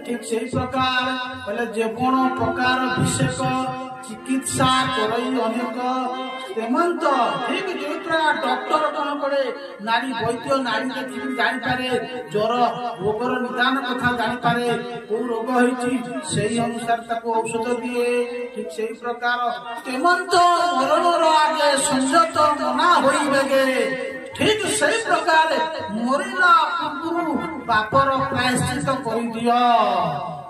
ठीक से प्रकार बोले जेकोण प्रकार अभिषेक चिकित्सा करई अनेक हेमंत ठीक जो डॉक्टर कौन करे नारी वैद्य नारी देखी जानी पारे ज्वर रोगर निदान कथा जानी पारे को रोग होईची सेही अनुसार ताको औषध दिए ठीक सेही प्रकार हेमंत मरणर आगे संयत मना होइबेगे ठीक सही प्रकार मरिला पूर्व पापर प्रायश्चित कर दियो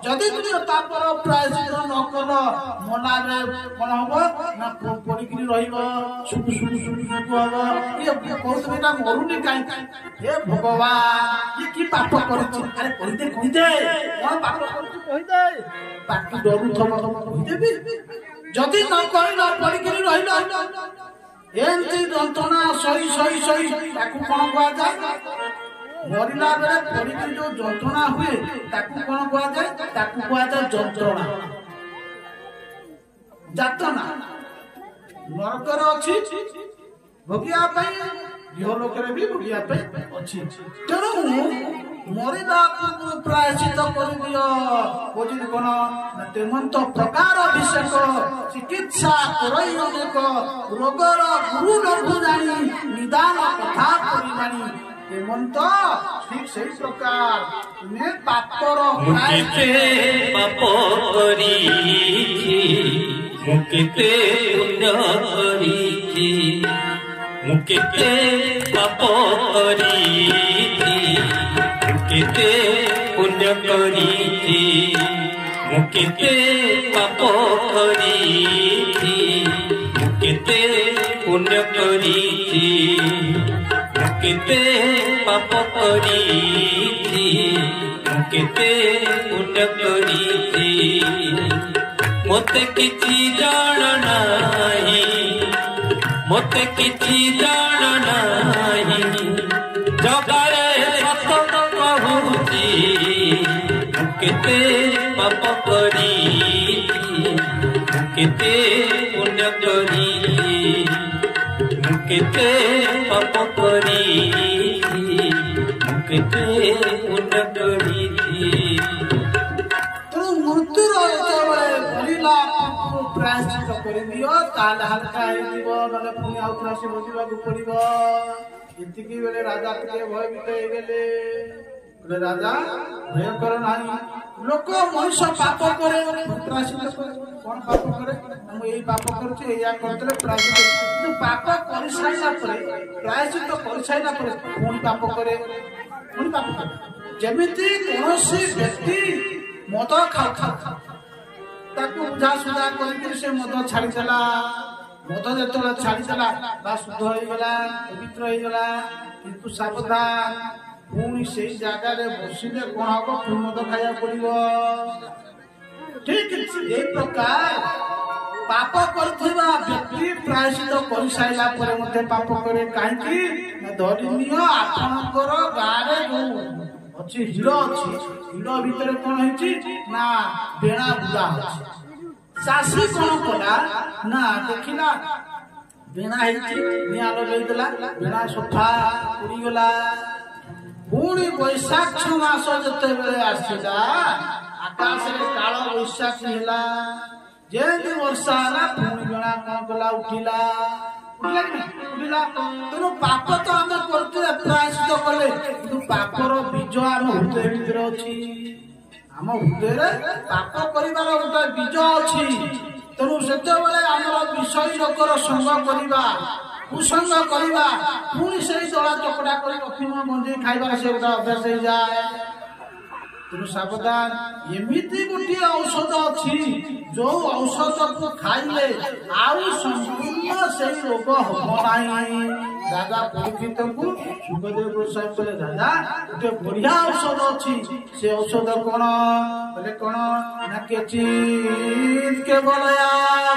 जदि तुम पापर प्रायश्चित न कर मनारे कौन हम ना पड़ी रही सुख सुख सुख सुख हम ये कहते ना मरुनी कहीं हे भगवान ये कि पाप कर अरे कहदे कौन पाप कर पाटी डरू थी जदि न कह पड़ी रही एमती जंत्रणा सही सही सही कौन कह मरला बेले पड़ी जो जंत्रणा हुए कौन कह जंत्रणा जातना नरकर अच्छी भोगिया इहलोक भी भोगिया अच्छी तेणु मरिला प्रायश्चित कर दियो कौन तेमंत प्रकार अभिषेक चिकित्सा करई अनेक रोगर गुरु लघु जानी निदान कथा करी हेमंत ठीक से प्रकार तुम्हें पापर पाप करी मुकेते पुण्य करी मुकेते पाप करी मुकेते पुण्य करी मुकेते पाप करी मुकेते पुण्य करी मुकेते पाप करी मुकेते पुण्य करी मोते किछि जान नाही मोते किछि जान नाही जगारे सत कहूची मुकेते पाप करी मुकेते पुण्य करी मुकेते पाप करी मुकेते पुण्य करी प्रायश्चित कर दियो ताल हल्का ना पुणी आउ थे से बसवा पड़ो ये बेले राजा टे भयभीत हो राजा भय कर ना लोक मनुष्य पाप करे प्रायश्चित कौन पाप करे यही पाप करते प्रायश्चित पाप कर सारा प्रायश्चित कर सारा पुणी पाप करे पुणी पाप करे जमीती कौन व्यक्ति मद खा बुझा सुझा कर मद छाड़ीदेला मद जो छाड़ीदेला बा शुद्ध होगला पवित्र होगला किंतु सावधान पुणी से जगह बसिले कौन हम पुणी मद खाया पड़ो ठीक ये प्रकार पाप कर व्यक्ति प्रायश्चित कर सारा पाप करे कहीं धरी आपणकर गाँव जो अच्छी हिड़ अच्छी हिड़ भितर कौन ना बेणा बुदा चाषी कौन कला ना देखला बेणा निआ लगेदेला बेणा सफा उड़ीगला पुणी बैशाख मास जिते आसला आकाश काल बैशाख है जेमती वर्षा है पुणी बेणा कौन कला उठिला तेणु पाप तो आम करते प्रायश्चित कले कि पापर बीज आम हृदय भीतर अच्छी आम हृदय पाप कर गोटे बीज अच्छी तेणु से आम विषय लोकर संग करवा कुसंग करवा पुणी से दला चकड़ा कर अफिम गंजे खाइबार से गोटे अभ्यास हो जाए तेणु सावधान एमती गोटे औषध अच्छी जो औषध को खाइले आउ संपूर्ण से रोग हम ना राजा परीक्षित को सुखदेव गोस्वामी बोले राजा गोटे बढ़िया औषध अच्छी से औषध कौन बोले कौन ना केचित केवलया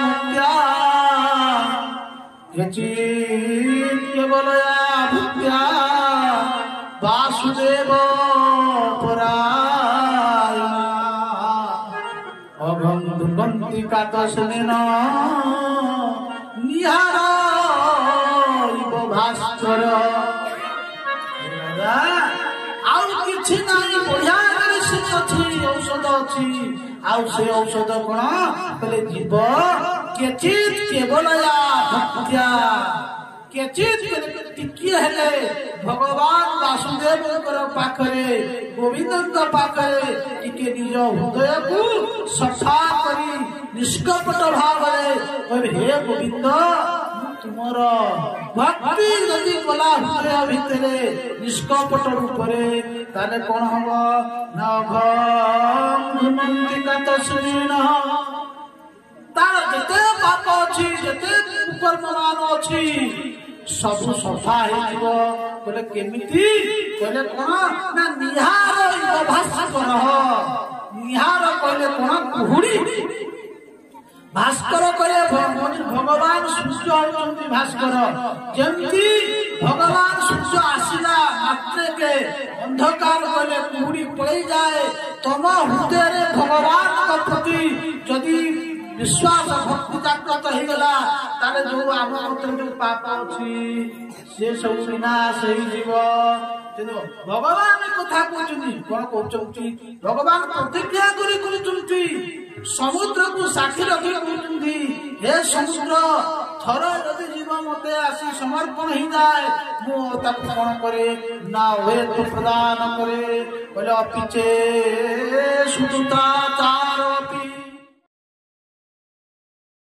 मुक्त्या केचित केवलया मुक्त्या वासुदेव परायण अघं दुर्गन्ति कातस्नेन निहार इव भास्कर आउ किछि नाही बढ़िया मेडिसिन अछि औषध अछि आउ से औषध कोन कहले जीव केचित केवल या भक्त्या केचित टिकिए हेले भगवान वासुदेव पाखरे गोविंद पाखरे टिके निज हृदय को सफा करी निष्कपट भाव हे गोविंद तुमर भक्ति यदि कला हृदय भितरे निष्कपट रूपरे ताले कौन हम नमंतिकातस्मिन तार जते पाप अछि जते कर्ममान अछि सब सफा हेजिव बोले केमिति बोले कोन ना निहार इव भास्कर निहार कहले कोन कुहुड़ी भास्कर कहले भगवान सूर्य होउछन्ति भास्कर जेमति भगवान सूर्य आसिला मात्रे के अंधकार कहले कुहुड़ी पड़े जाए तम हृदय रे भगवान का प्रति यदि विश्वास भक्ति जागृत हो गला ताले जो आम अंतर जो पाप अछि से सब विनाश हो जीव भगवान कथा कहउछन्ति कोन कहउछन्ति भगवान प्रतिज्ञा करी कहउछन्ति समुद्र को साक्षी रखी कहउछन्ति हे समुद्र थर यदि जीव मते आसी समर्पण ही जाए मु ताको कोन करे ना होए तो प्रदान करे बोले अपिचे सुता चार